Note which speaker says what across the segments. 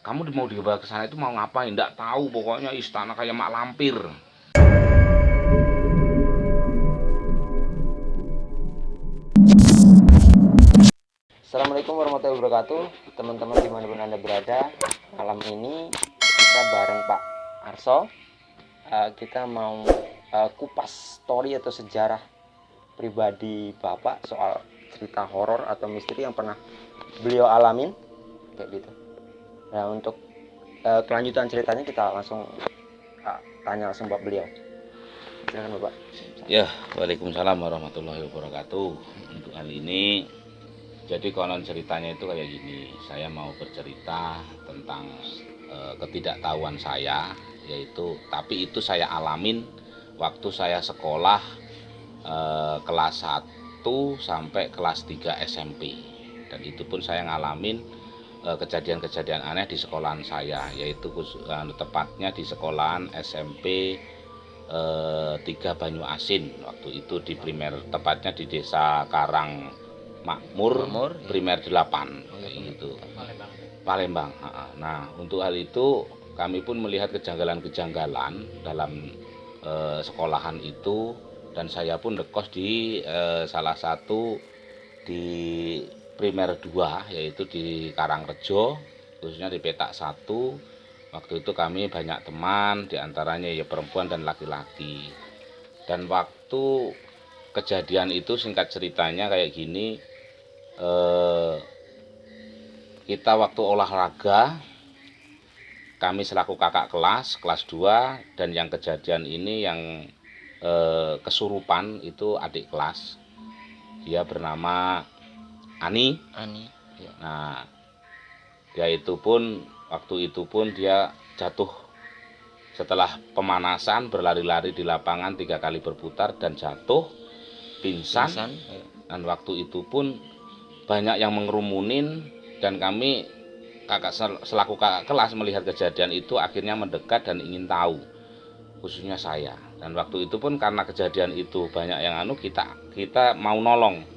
Speaker 1: kamu mau dibawa ke sana itu mau ngapain? Nggak tahu, pokoknya istana kayak mak lampir.
Speaker 2: Assalamualaikum warahmatullahi wabarakatuh, teman-teman dimanapun Anda berada. Malam ini kita bareng Pak Arso. Kita mau kupas story atau sejarah pribadi Bapak soal cerita horor atau misteri yang pernah beliau alamin, kayak gitu. Nah, untuk kelanjutan ceritanya kita langsung tanya langsung Pak beliau. Silakan Bapak.
Speaker 1: Ya, waalaikumsalam warahmatullahi wabarakatuh. Untuk hal ini, jadi konon ceritanya itu kayak gini. Saya mau bercerita tentang ketidaktahuan saya, yaitu tapi itu saya alamin waktu saya sekolah kelas 1 sampai kelas 3 SMP. Dan itu pun saya ngalamin kejadian-kejadian aneh di sekolahan saya, yaitu tepatnya di sekolahan SMP 3 Banyu Asin. Waktu itu di primer, tepatnya di desa Karang Makmur, primer 8 kayak gitu, Palembang. Nah, untuk hal itu kami pun melihat kejanggalan-kejanggalan dalam sekolahan itu, dan saya pun ngekos di salah satu di primer 2, yaitu di Karangrejo, khususnya di petak 1. Waktu itu kami banyak teman, diantaranya ya perempuan dan laki-laki. Dan waktu kejadian itu singkat ceritanya kayak gini, kita waktu olahraga, kami selaku kakak kelas 2, dan yang kejadian ini yang kesurupan itu adik kelas, dia bernama Ani.
Speaker 2: Ya.
Speaker 1: Nah, dia itu pun waktu itu pun dia jatuh setelah pemanasan, berlari-lari di lapangan 3 kali berputar dan jatuh pingsan.
Speaker 2: Ya.
Speaker 1: Dan waktu itu pun banyak yang mengerumunin, dan kami selaku kakak kelas melihat kejadian itu akhirnya mendekat dan ingin tahu, khususnya saya. Dan waktu itu pun karena kejadian itu banyak yang kita mau nolong.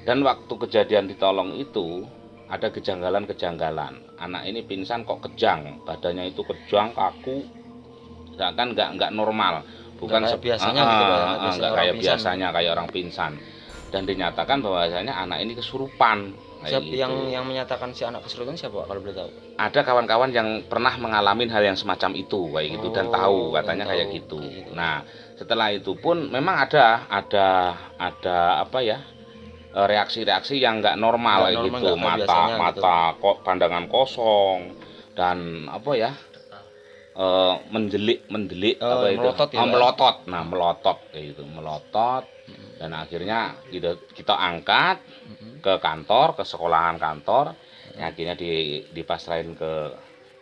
Speaker 1: Dan waktu kejadian ditolong itu ada kejanggalan-kejanggalan. Anak ini pingsan kok kejang, badannya itu kejang, kaku, kan nggak normal, bukan
Speaker 2: kayak biasanya gitu Pak,
Speaker 1: nggak kayak biasanya kayak orang pingsan. Dan dinyatakan bahwasanya anak ini kesurupan.
Speaker 2: Siapa
Speaker 1: gitu.
Speaker 2: yang menyatakan si anak kesurupan siapa Pak, kalau boleh tahu?
Speaker 1: Ada kawan-kawan yang pernah mengalami hal yang semacam itu kayak gitu, dan tahu katanya kayak gitu. Nah, setelah itu pun memang ada apa ya, reaksi-reaksi yang nggak normal kayak gitu, mata kok pandangan kosong, dan apa ya, mendelik apa itu,
Speaker 2: melotot ya,
Speaker 1: melotot. Nah, melotot kayak gitu, melotot. Dan akhirnya kita angkat ke kantor, ke sekolahan kantor. Akhirnya dipasrahin ke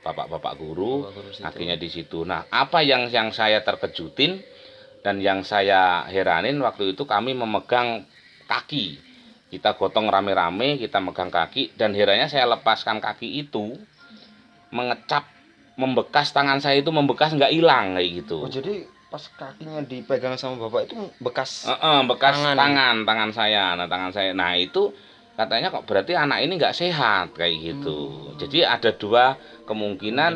Speaker 1: bapak-bapak guru. Akhirnya di situ. Nah, apa yang saya terkejutin dan yang saya heranin waktu itu, kami memegang kaki. Kita gotong rame-rame, kita megang kaki, dan herannya saya lepaskan kaki itu, mengecap, membekas, tangan saya itu membekas, nggak hilang kayak gitu.
Speaker 2: Oh, jadi pas kakinya dipegang sama bapak itu bekas
Speaker 1: bekas tangan saya. Nah, itu katanya kok berarti anak ini nggak sehat kayak gitu. Jadi ada 2 kemungkinan,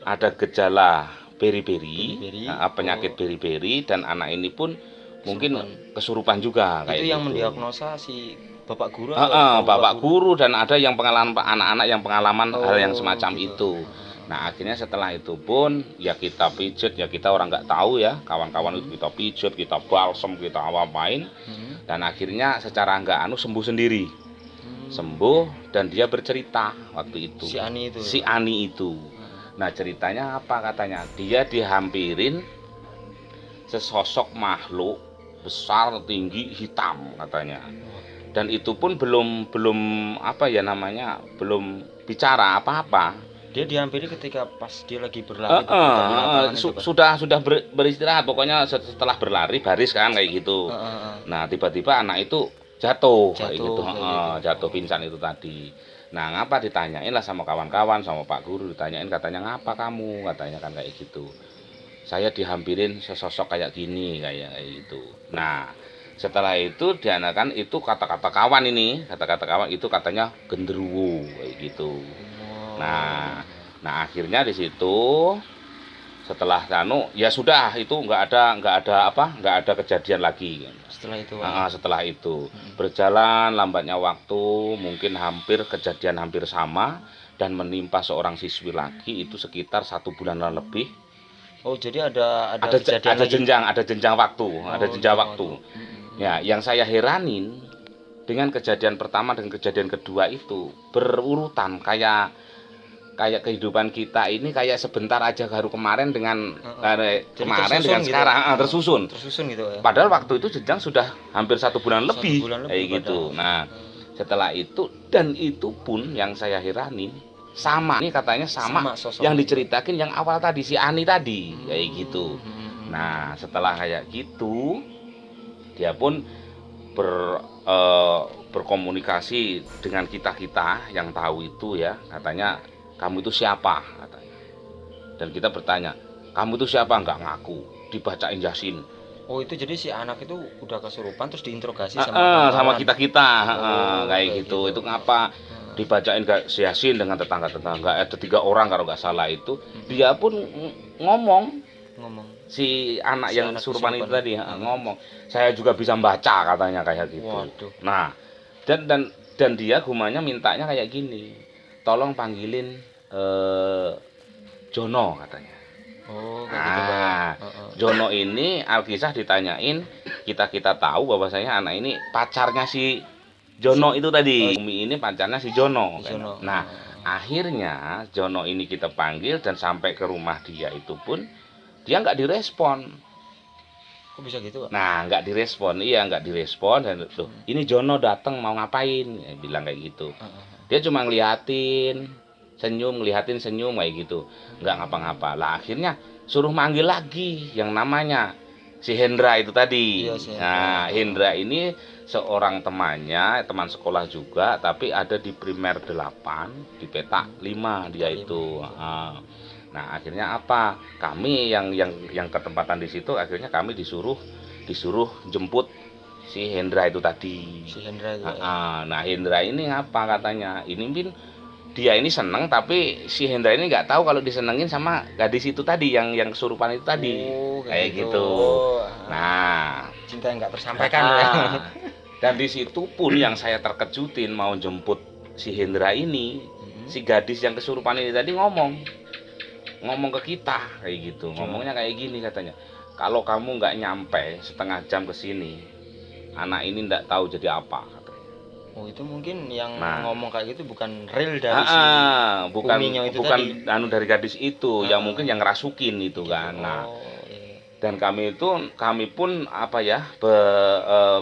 Speaker 1: ada gejala beri-beri, penyakit beri-beri, dan anak ini pun mungkin kesurupan juga kayak
Speaker 2: itu yang
Speaker 1: gitu.
Speaker 2: mendiagnosa si bapak guru
Speaker 1: bapak guru, dan ada yang pengalaman anak-anak yang pengalaman hal yang semacam itu. Nah, akhirnya setelah itu pun ya kita pijet, ya kita orang nggak tahu ya, kawan-kawan itu kita pijet, kita balsem, kita apain, dan akhirnya secara nggak sembuh sendiri. Sembuh, dan dia bercerita waktu itu. Si Ani itu. Nah, ceritanya apa katanya? Dia dihampirin sesosok makhluk besar, tinggi, hitam katanya. Dan itu pun belum apa ya namanya, belum bicara apa-apa.
Speaker 2: Dia dihampiri ketika pas dia lagi berlari.
Speaker 1: Sudah beristirahat, pokoknya setelah berlari baris kan kayak gitu. Nah, tiba-tiba anak itu jatuh kayak gitu. Jatuh pingsan itu tadi. Nah, ngapa ditanyain lah sama kawan-kawan, sama Pak Guru, ditanyain, katanya ngapa kamu, katanya kan kayak gitu. Saya dihampirin sesosok kayak gini, kayak gitu. Nah, setelah itu dianakan itu kata-kata kawan itu katanya genderuwo kayak gitu. Nah akhirnya di situ setelah ya sudah itu nggak ada kejadian lagi. Setelah itu berjalan lambatnya waktu, mungkin kejadian hampir sama dan menimpa seorang siswi lagi itu sekitar 1 bulan lebih.
Speaker 2: Oh, jadi ada
Speaker 1: jenjang waktu. Ya, yang saya heranin dengan kejadian pertama dan kejadian kedua itu berurutan kayak kehidupan kita ini kayak sebentar aja baru kemarin dengan kemarin dengan sekarang tersusun
Speaker 2: gitu ya.
Speaker 1: Padahal waktu itu jenjang sudah hampir 1 bulan lebih kayak gitu. Nah, setelah itu dan itu pun yang saya heranin sama katanya yang diceritakan yang awal tadi si Ani tadi kayak gitu. Nah, setelah kayak gitu dia pun berkomunikasi dengan kita yang tahu itu ya, katanya kamu itu siapa katanya. Dan kita bertanya, kamu itu siapa? Enggak ngaku, dibacain Yasin.
Speaker 2: Oh, itu jadi si anak itu udah kesurupan terus diinterogasi sama
Speaker 1: kita kayak gitu. Itu ngapa dibacain Yasin dengan tetangga-tetangga, ada 3 orang kalau nggak salah itu. Dia pun ngomong si anak yang kesurupan itu tadi ngomong, saya juga bisa baca katanya kayak gitu.
Speaker 2: Waduh.
Speaker 1: Nah, dan dia gumanya mintanya kayak gini, tolong panggilin Jono katanya.
Speaker 2: Oh, gitu.
Speaker 1: Jono ini Alkisah ditanyain, kita tahu bahwasanya anak ini pacarnya si Jono itu tadi. Umi ini pacarnya si Jono. Nah, akhirnya Jono ini kita panggil dan sampai ke rumah dia itu pun dia nggak direspon.
Speaker 2: Kok bisa gitu, Pak?
Speaker 1: Nah, nggak direspon dan tuh, ini Jono datang mau ngapain? Ya, bilang kayak gitu. Dia cuma ngeliatin senyum kayak gitu, nggak ngapa-ngapa. Lah akhirnya suruh manggil lagi yang namanya si Hendra itu tadi. Nah, Hendra ini seorang teman sekolah juga, tapi ada di primer 8 di petak 5 dia itu. Nah, akhirnya kami yang ketempatan di situ, akhirnya kami disuruh jemput si Hendra itu tadi. Nah, Hendra ini ngapa katanya? Ini dia ini seneng, tapi si Hendra ini nggak tahu kalau disenengin sama gadis itu tadi yang kesurupan itu tadi. Kayak gitu. Nah,
Speaker 2: cinta yang nggak tersampaikan.
Speaker 1: Dan di situ pun yang saya terkejutin mau jemput si Hendra ini, si gadis yang kesurupan ini tadi ngomong ke kita kayak gitu. Ngomongnya kayak gini katanya, kalau kamu nggak nyampe setengah jam ke sini, anak ini nggak tahu jadi apa katanya.
Speaker 2: Oh, itu mungkin yang ngomong kayak gitu bukan real dari
Speaker 1: bukan dari gadis itu, yang mungkin yang ngerasukin itu kan. Nah, dan kami pun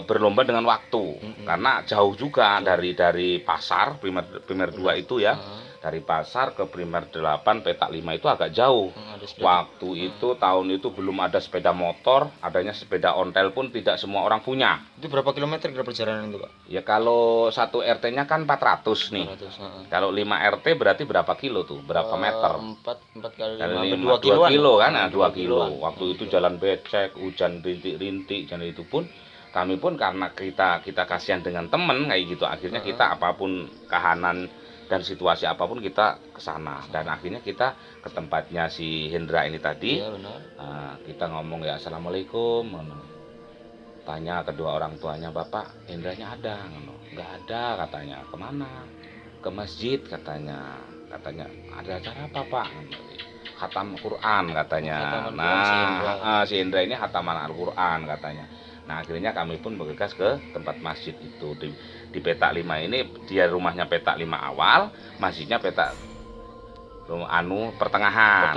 Speaker 1: berlomba dengan waktu karena jauh juga dari pasar primer 2 itu ya. Dari pasar ke primer 8 petak 5 itu agak jauh. Waktu itu tahun itu belum ada sepeda motor, adanya sepeda ontel pun tidak semua orang punya.
Speaker 2: Itu berapa kilometer perjalanan itu, Pak?
Speaker 1: Ya kalau 1 RT-nya kan 400 nih. Kalau 5 RT berarti berapa kilo tuh? Berapa meter?
Speaker 2: 4 kali 5, 2
Speaker 1: kilo kan? Nah, 2 kilo. Waktu itu jalan becek, hujan rintik-rintik, dan itu pun kami pun karena kita kasihan dengan temen kayak gitu, akhirnya kita apapun kahanan dan situasi apapun kita ke sana. Dan akhirnya kita ke tempatnya si Hendra ini tadi. Kita ngomong ya, assalamualaikum. Tanya kedua orang tuanya, Bapak Hendranya ada? Nggak ada katanya. Kemana? Ke masjid katanya. Ada acara apa, Pak? Khatam Quran katanya. Si Hendra ini khataman Al-Quran katanya. Nah, akhirnya kami pun bergegas ke tempat masjid itu di petak 5 ini. Dia rumahnya petak 5 awal, masjidnya petak pertengahan.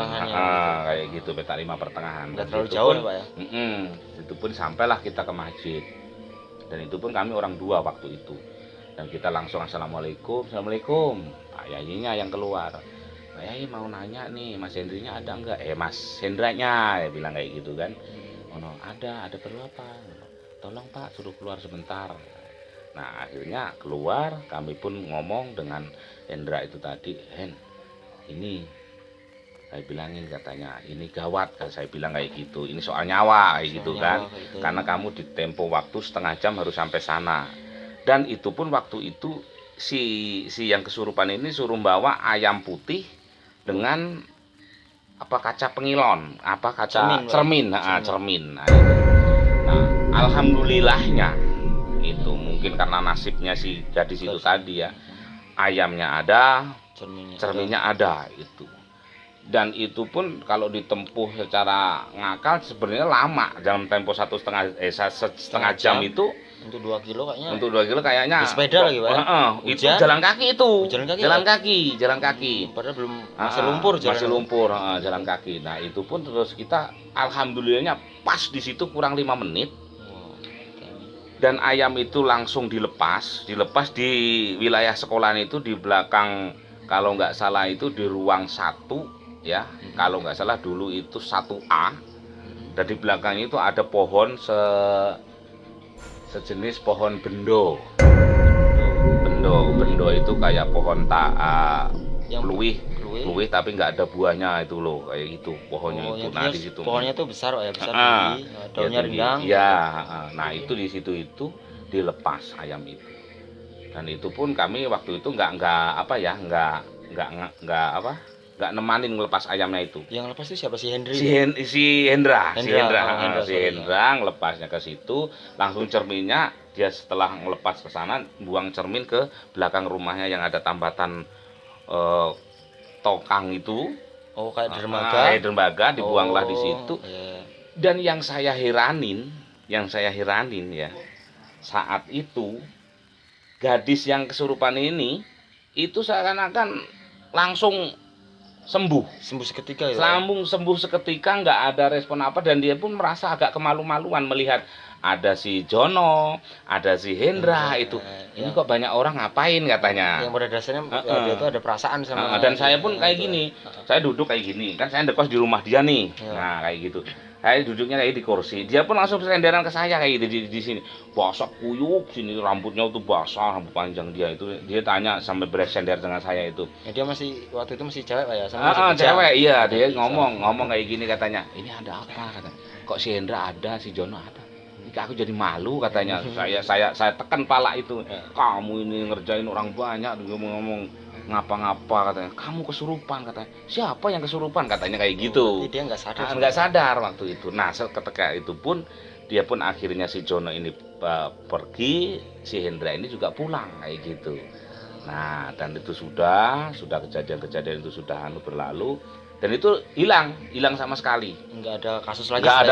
Speaker 1: Kayak gitu, petak 5 pertengahan.
Speaker 2: Nggak terlalu jauh ya, Pak ya?
Speaker 1: Itu pun sampailah kita ke masjid. Dan itu pun kami orang 2 waktu itu. Dan kita langsung assalamualaikum. Pak Yayinya yang keluar. Pak Yayi mau nanya nih, Mas Hendrinya ada enggak? Mas Hendranya, ya bilang kayak gitu kan. Ada perlu apa? Tolong Pak, suruh keluar sebentar. Nah, akhirnya keluar, kami pun ngomong dengan Hendra itu tadi, Hen, ini saya bilangin katanya, ini gawat, kan saya bilang kayak gitu, ini soal nyawa kayak gitu kan, karena kamu di tempo waktu setengah jam harus sampai sana. Dan itu pun waktu itu si yang kesurupan ini suruh bawa ayam putih dengan apa kaca pengilon, apa kaca cermin. Nah, itu. Nah, alhamdulillahnya itu mungkin karena nasibnya si gadis itu tadi ya, ayamnya ada, cerminnya ada itu. Dan itu pun kalau ditempuh secara ngakal sebenarnya lama, dalam tempo setengah jam itu.
Speaker 2: Untuk 2 kilo kayaknya.
Speaker 1: Untuk 2 kilo kayaknya.
Speaker 2: Di sepeda lagi, Pak.
Speaker 1: Itu jalan kaki itu.
Speaker 2: Jalan kaki. Padahal belum masih lumpur jalan.
Speaker 1: Masih lumpur, jalan kaki. Nah, itu pun terus kita alhamdulillahnya pas di situ kurang 5 menit. Dan ayam itu langsung dilepas di wilayah sekolahan itu di belakang, kalau nggak salah itu di ruang 1 ya. Kalau nggak salah dulu itu 1A. Dan di belakangnya itu ada pohon sejenis pohon bendo itu kayak pohon luwih tapi nggak ada buahnya itu loh, kayak gitu pohonnya itu. Nah di situ
Speaker 2: pohonnya tuh besar ya, besar tinggi, daunnya rindang
Speaker 1: ya. Nah itu di situ itu dilepas ayam itu, dan itu pun kami waktu itu nggak nemanin ngelepas ayamnya itu.
Speaker 2: Yang lepas itu siapa? Si Hendri?
Speaker 1: Si Hendra ngelepasnya ke situ, langsung cerminnya dia setelah ngelepas ke sana buang cermin ke belakang rumahnya yang ada tambatan tokang itu.
Speaker 2: Oh, kayak dermaga.
Speaker 1: Dibuanglah di situ. Dan yang saya heranin ya, saat itu gadis yang kesurupan ini itu seakan-akan langsung sembuh
Speaker 2: seketika ya.
Speaker 1: Sembuh seketika, nggak ada respon apa, dan dia pun merasa agak kemalu-maluan melihat ada si Jono, ada si Hendra itu. Ini kok banyak orang ngapain katanya.
Speaker 2: Yang pada dasarnya dia itu ada perasaan sama.
Speaker 1: Dan saya pun kayak gini. Saya duduk kayak gini. Kan saya ndekos di rumah dia nih. Nah, kayak gitu. Saya duduknya kayak di kursi. Dia pun langsung senderan ke saya kayak gitu di sini. Basah kuyup sini, rambutnya tuh basah, rambut panjang dia itu. Dia tanya sampai bersender dengan saya itu.
Speaker 2: Ya, dia masih waktu itu masih cewek Pak ya,
Speaker 1: cewek. Iya, dia ngomong kayak gini katanya. Ini ada apa katanya? Kok si Hendra ada, si Jono ada? Aku jadi malu katanya. saya tekan pala itu. Kamu ini ngerjain orang banyak, ngomong ngapa-ngapa katanya. Kamu kesurupan katanya. Siapa yang kesurupan katanya kayak gitu.
Speaker 2: Dia
Speaker 1: nggak sadar waktu itu. Nah, ketika itu pun dia pun akhirnya si Jono ini pergi, si Hendra ini juga pulang kayak gitu. Nah, dan itu sudah kejadian-kejadian itu sudah berlalu. Dan itu hilang sama sekali.
Speaker 2: Nggak ada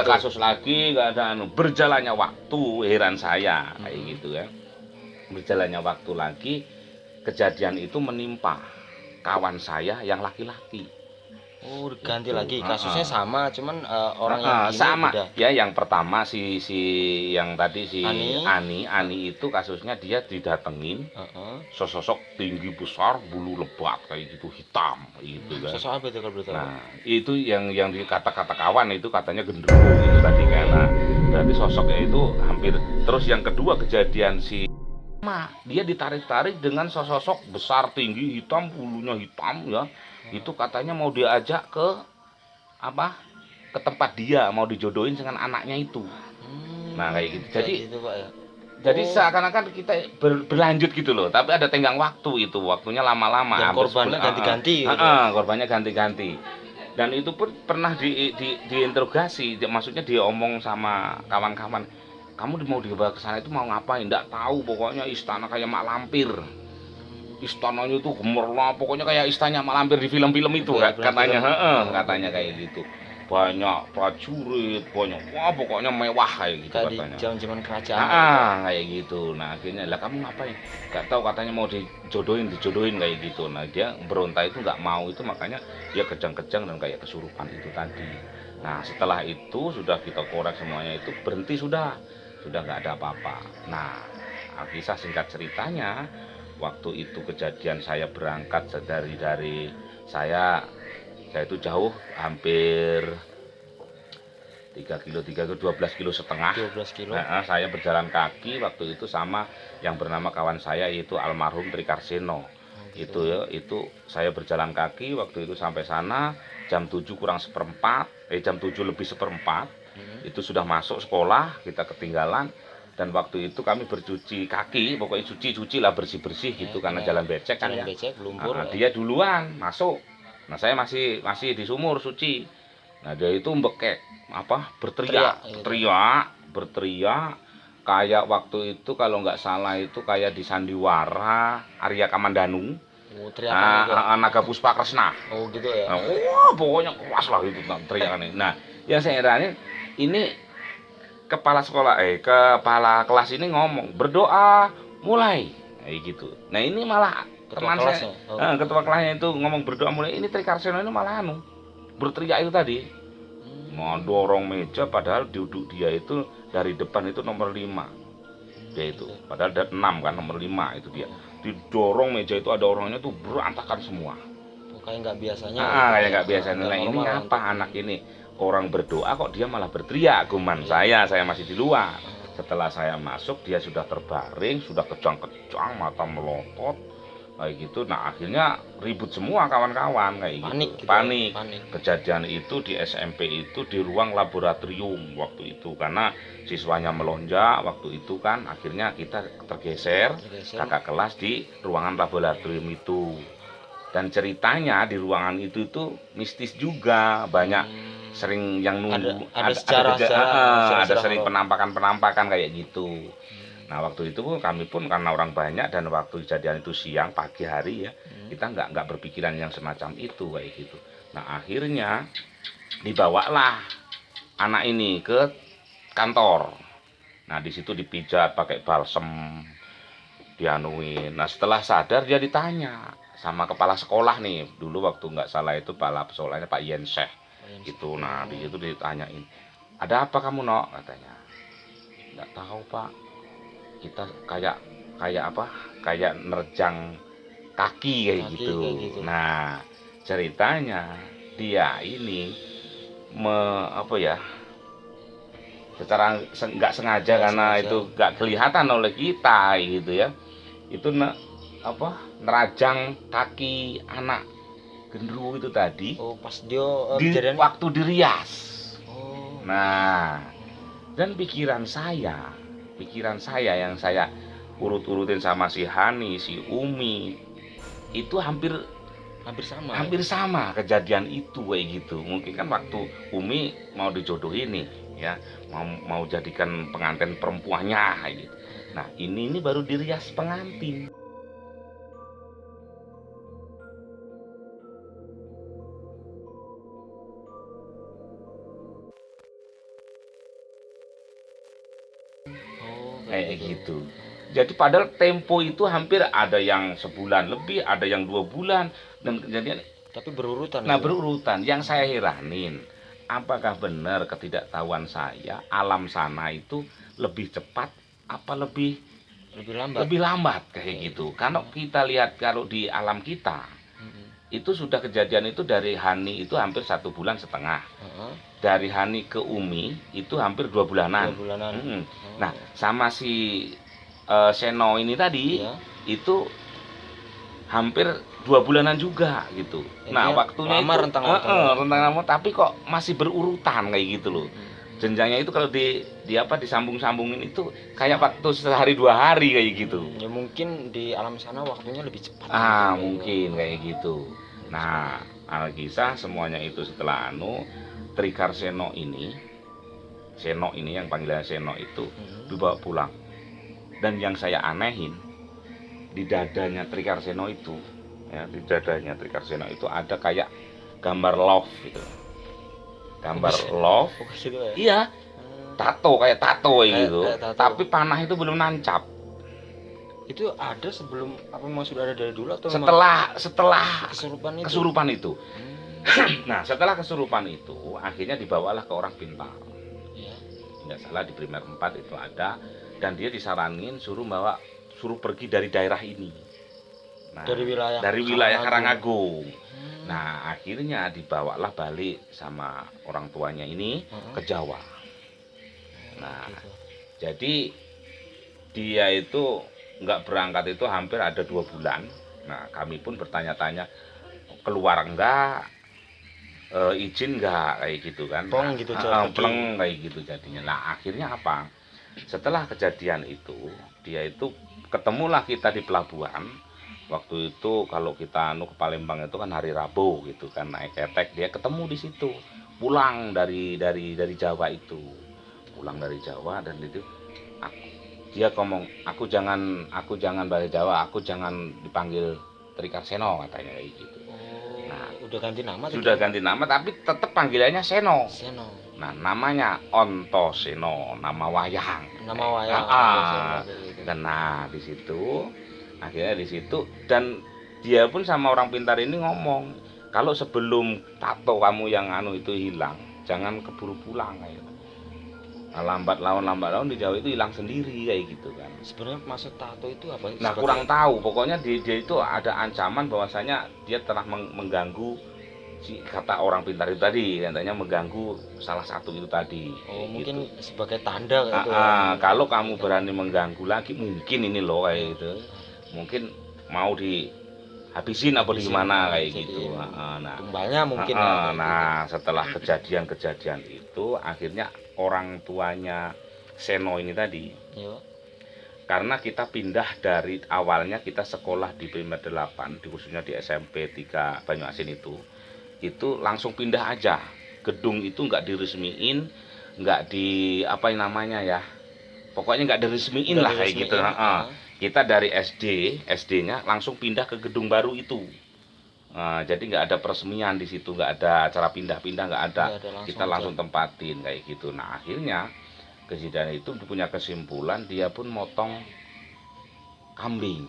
Speaker 2: kasus lagi.
Speaker 1: Nggak ada berjalannya waktu, heran saya kayak gitu ya. Berjalannya waktu lagi, kejadian itu menimpa kawan saya yang laki-laki.
Speaker 2: Oh, ganti lagi kasusnya sama, cuman orang yang ini
Speaker 1: sama
Speaker 2: beda.
Speaker 1: ya. Yang pertama si yang tadi si
Speaker 2: Ani
Speaker 1: itu kasusnya dia didatengin sosok tinggi besar, bulu lebat kayak gitu, hitam gitu kan.
Speaker 2: Sosok apa itu kalau boleh tahu?
Speaker 1: Nah, itu yang dikata-kata kawan itu katanya genderuwo itu tadi kan. Nah, berarti sosoknya itu hampir. Terus yang kedua kejadian si dia ditarik-tarik dengan sosok besar, tinggi, hitam, bulunya hitam ya. Itu katanya mau diajak ke tempat dia, mau dijodohin dengan anaknya itu. Nah, kayak gitu. Jadi seakan-akan kita berlanjut gitu loh, tapi ada tenggang waktu itu, waktunya lama-lama.
Speaker 2: Dan korbannya ganti-ganti.
Speaker 1: Korbannya ganti-ganti. Dan itu pun pernah diinterogasi, maksudnya dia omong sama kawan-kawan, kamu mau dibawa ke sana itu mau ngapain? Nggak tahu, pokoknya istana kayak mak lampir. Istananya itu gemerlap, pokoknya kayak istana mak lampir di film-film itu katanya. Katanya kayak gitu. Banyak prajurit, pokoknya mewah kayak gitu katanya.
Speaker 2: Di zaman kerajaan.
Speaker 1: Kayak gitu. Nah, akhirnya lah kamu ngapain? Nggak tahu, katanya mau dijodohin kayak gitu. Nah, dia berontak itu nggak mau itu, makanya dia kejang-kejang dan kayak kesurupan itu tadi. Nah, setelah itu sudah kita korek semuanya, itu berhenti sudah nggak ada apa-apa. Nah, kisah singkat ceritanya, waktu itu kejadian saya berangkat dari saya itu jauh, hampir 12 kilo setengah.
Speaker 2: 12 kilo.
Speaker 1: Nah, saya berjalan kaki waktu itu sama yang bernama kawan saya, yaitu almarhum Trikarseno. Itu saya berjalan kaki waktu itu sampai sana jam 7 kurang seperempat, jam 7 lebih seperempat. Itu sudah masuk sekolah, kita ketinggalan. dan waktu itu kami bercuci kaki, pokoknya cuci lah bersih gitu karena jalan becek kan ya.
Speaker 2: Becek, lumpur.
Speaker 1: Dia duluan masuk. Nah saya masih di sumur suci. Nah dia itu bekek berteriak kayak waktu itu kalau nggak salah itu kayak di Sandiwara Arya Kamandanu. Naga Puspa Kresna.
Speaker 2: Oh gitu ya.
Speaker 1: Wah pokoknya keras lah itu teriakannya. Nah yang saya heranin ini kepala kelas ini ngomong berdoa mulai kayak gitu. Nah ini malah teman saya ketua kelasnya itu ngomong berdoa mulai, ini Trikarsono ini malah berteriak itu tadi ngedorong meja, padahal duduk dia itu dari depan itu nomor 5 dia itu, padahal ada 6 kan, nomor 5 itu dia didorong meja itu, ada orangnya tuh berantakan semua.
Speaker 2: Kayak nggak biasanya.
Speaker 1: Kayak nggak biasanya. Nah ini apa anak ini orang berdoa kok dia malah berteriak. Guman saya masih di luar. Setelah saya masuk dia sudah terbaring, sudah kejang-kejang, mata melotot kayak gitu. Nah akhirnya ribut semua kawan-kawan kayak gitu. Panik. Kejadian itu di SMP itu di ruang laboratorium waktu itu, karena siswanya melonjak waktu itu kan, akhirnya kita tergeser kakak kelas di ruangan laboratorium itu. Dan ceritanya di ruangan itu mistis juga, banyak sering yang nunggu, ada sering penampakan kayak gitu. Nah waktu itu kami pun karena orang banyak dan waktu kejadian itu siang pagi hari ya, kita nggak berpikiran yang semacam itu kayak gitu. Nah akhirnya dibawalah anak ini ke kantor. Nah di situ dipijat pakai balsem, dianuin. Nah setelah sadar dia ditanya sama kepala sekolah nih, dulu waktu nggak salah itu kepala sekolahnya Pak Yenseh itu. Nah di situ ditanyain, ada apa kamu Nok, katanya. Nggak tahu Pak, kita kayak nerjang kaki kayak gitu. Nah ceritanya dia ini secara nggak sengaja karena itu nggak kelihatan oleh kita gitu ya, itu nerajang kaki anak gendruwo itu tadi.
Speaker 2: Pas dia
Speaker 1: waktu dirias. Nah dan pikiran saya yang saya urut-urutin sama si Hani, si Umi itu hampir sama kejadian itu kayak gitu. Mungkin kan waktu Umi mau dijodohin nih ya, mau jadikan pengantin perempuannya gitu. Nah ini baru dirias pengantin. Kayak gitu. Jadi padahal tempo itu hampir ada yang sebulan lebih, ada yang 2 bulan, dan kejadian
Speaker 2: tapi berurutan.
Speaker 1: Nah berurutan. Yang saya heranin, apakah benar ketidaktahuan saya, alam sana itu lebih cepat apa lebih lambat kayak gitu. Kalau kita lihat kalau di alam kita itu sudah kejadian itu dari Hani itu hampir 1,5 bulan. Dari Hani ke Umi itu hampir 2 bulanan. Nah sama si Seno ini tadi itu hampir 2 bulanan juga gitu. Nah waktunya
Speaker 2: rentang
Speaker 1: lama, tapi kok masih berurutan kayak gitu loh. Jenjangnya itu kalau disambung-sambungin itu kayak waktu sehari 2 hari kayak gitu.
Speaker 2: Ya mungkin di alam sana waktunya lebih cepat.
Speaker 1: Mungkin kayak gitu. Nah alkisah semuanya itu setelah Trikarsono ini yang panggilannya Seno itu dibawa pulang. Dan yang saya anehin, di dadanya Trikarsono itu ada kayak gambar love gitu. Gambar love. Iya. Kayak tato gitu. Tapi panah itu belum nancap.
Speaker 2: Itu ada sebelum apa, memang sudah ada dari dulu atau
Speaker 1: setelah kesurupan itu. Nah setelah kesurupan itu akhirnya dibawalah ke orang pintar. Nggak salah di Primer 4 itu ada, dan dia disaranin suruh pergi dari daerah ini. Nah, dari wilayah Karangagung. Nah akhirnya dibawalah balik sama orang tuanya ini ke Jawa. Nah jadi dia itu nggak berangkat itu hampir ada 2 bulan. Nah kami pun bertanya-tanya, keluar enggak, izin enggak kayak gitu kan.
Speaker 2: Pleng gitu
Speaker 1: pleng kayak gitu jadinya. Nah akhirnya apa, setelah kejadian itu dia itu ketemulah kita di pelabuhan. Waktu itu kalau kita ke Palembang itu kan hari Rabu gitu kan, naik ketek, dia ketemu di situ pulang dari Jawa itu, pulang dari Jawa. Dan itu dia ngomong, aku jangan bahasa Jawa, aku jangan dipanggil Trikarseno katanya kayak gitu. Nah,
Speaker 2: udah ganti nama?
Speaker 1: Sudah ganti nama tapi tetap panggilannya Seno.
Speaker 2: Seno.
Speaker 1: Nah, namanya Ontoseno, nama wayang.
Speaker 2: Nama wayang.
Speaker 1: Dan di situ akhirnya di situ, dan dia pun sama orang pintar ini ngomong, kalau sebelum tato kamu yang itu hilang, jangan keburu pulang kayak gitu. Nah, lambat laun di Jawa itu hilang sendiri kayak gitu kan.
Speaker 2: Sebenarnya maksud tato itu apa?
Speaker 1: Nah, kurang tahu, pokoknya dia itu ada ancaman bahwasanya dia telah mengganggu, kata orang pintar itu tadi, katanya mengganggu salah satu itu tadi.
Speaker 2: Mungkin
Speaker 1: gitu.
Speaker 2: Sebagai tanda kayak itu.
Speaker 1: Kalau kamu berani mengganggu lagi, mungkin ini loh kayak gitu, mungkin mau dihabisin apa di gimana kayak gitu. Nah,
Speaker 2: tumbalnya mungkin.
Speaker 1: Nah, setelah kejadian itu akhirnya orang tuanya Seno ini tadi, karena kita pindah dari awalnya kita sekolah di Primer 8, khususnya di SMP 3 Banyuasin itu langsung pindah aja. Gedung itu nggak diresmiin, nggak di apa namanya ya, pokoknya nggak diresmiin lah kayak gitu. Kita dari SD-nya langsung pindah ke gedung baru itu. Jadi nggak ada peresmian di situ, nggak ada acara pindah-pindah, nggak ada. Kita langsung tempatin kayak gitu. Nah, akhirnya kejadian itu punya kesimpulan, dia pun motong kambing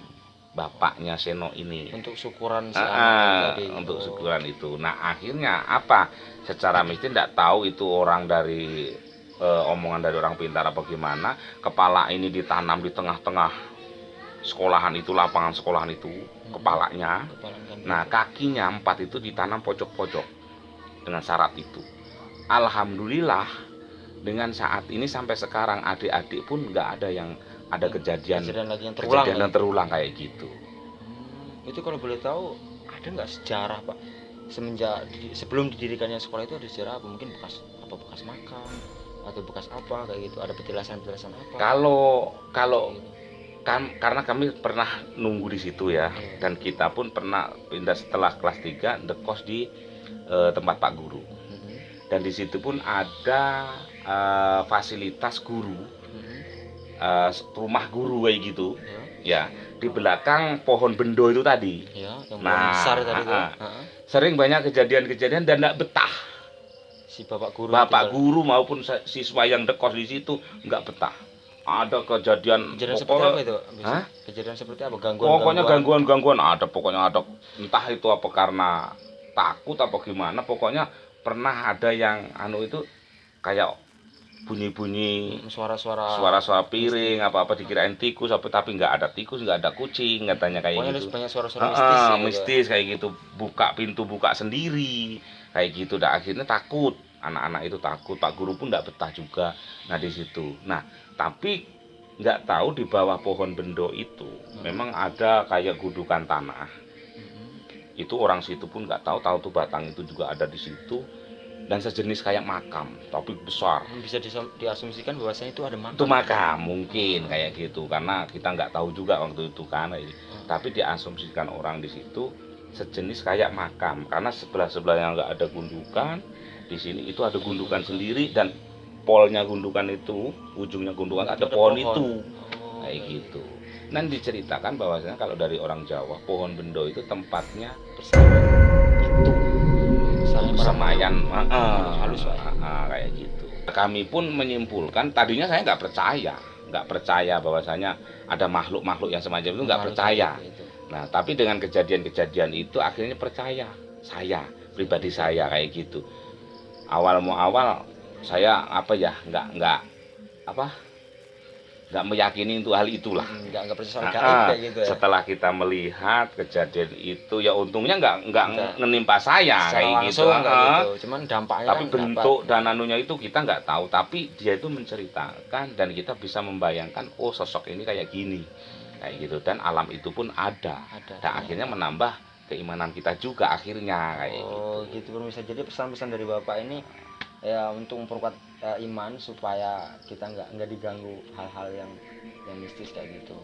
Speaker 1: bapaknya Seno ini
Speaker 2: untuk syukuran
Speaker 1: untuk syukuran itu. Nah, akhirnya apa? Secara mistis tidak tahu itu orang dari omongan dari orang pintar apa gimana, kepala ini ditanam di tengah-tengah sekolahan itu, lapangan sekolahan itu, kepalanya. Nah, kakinya 4 itu ditanam pojok-pojok dengan syarat itu. Alhamdulillah dengan saat ini sampai sekarang adik-adik pun nggak ada yang ada kejadian
Speaker 2: lagi yang
Speaker 1: terulang kayak gitu.
Speaker 2: Itu kalau boleh tahu ada nggak sejarah, Pak, semenjak sebelum didirikannya sekolah itu ada sejarah apa? Mungkin bekas makam atau bekas apa kayak gitu, ada penjelasan apa? Kalau
Speaker 1: karena kami pernah nunggu di situ ya, dan kita pun pernah pindah setelah kelas 3 ndekos di tempat Pak Guru. Dan di situ pun ada fasilitas guru, rumah guru kayak gitu ya, di belakang pohon bendo itu tadi.
Speaker 2: Yang besar tadi
Speaker 1: sering banyak kejadian-kejadian dan tidak betah.
Speaker 2: Si Bapak
Speaker 1: Guru maupun siswa yang ndekos di situ nggak betah. Ada kejadian
Speaker 2: seperti apa itu? Kejadian seperti apa?
Speaker 1: Gangguan ada, pokoknya ada, entah itu apa karena takut apa gimana, pokoknya pernah ada yang itu kayak bunyi-bunyi suara piring apa dikirain tikus tapi nggak ada tikus, nggak ada kucing katanya kayak
Speaker 2: pokoknya
Speaker 1: gitu.
Speaker 2: Banyak suara-suara
Speaker 1: mistis kayak gitu, buka pintu buka sendiri kayak gitu. Dan akhirnya takut, anak-anak itu takut, Pak Guru pun nggak betah juga. Nah, di situ. Nah, tapi nggak tahu di bawah pohon bendo itu memang ada kayak gundukan tanah. Itu orang situ pun nggak tahu tuh batang itu juga ada di situ, dan sejenis kayak makam tapi besar.
Speaker 2: Bisa diasumsikan bahwasanya itu ada makam.
Speaker 1: Itu makam mungkin kayak gitu, karena kita nggak tahu juga waktu itu kan. Tapi diasumsikan orang di situ sejenis kayak makam, karena sebelah-sebelahnya nggak ada gundukan. Di sini itu ada gundukan sendiri, dan polnya gundukan itu, ujungnya gundukan ada pohon itu kayak gitu. Dan diceritakan bahwasanya kalau dari orang Jawa, pohon bendo itu tempatnya persemayan halus kayak gitu. Kami pun menyimpulkan, tadinya saya nggak percaya bahwasanya ada makhluk-makhluk yang semacam itu, nggak percaya. Nah, tapi dengan kejadian-kejadian itu akhirnya percaya, saya pribadi saya kayak gitu. Awal saya nggak meyakini untuk hal itulah,
Speaker 2: nggak percaya kayak gitu ya.
Speaker 1: Setelah kita melihat kejadian itu, ya untungnya nggak menimpa saya kayak gitu.
Speaker 2: Cuman dampaknya
Speaker 1: tapi kan bentuk dan anunya itu kita nggak tahu, tapi dia itu menceritakan dan kita bisa membayangkan, oh sosok ini kayak gini kayak gitu, dan alam itu pun ada. Dan akhirnya menambah keimanan kita juga akhirnya kayak
Speaker 2: gitu. Bisa jadi pesan-pesan dari Bapak ini ya untuk memperkuat iman supaya kita nggak diganggu hal-hal yang mistis kayak gitu.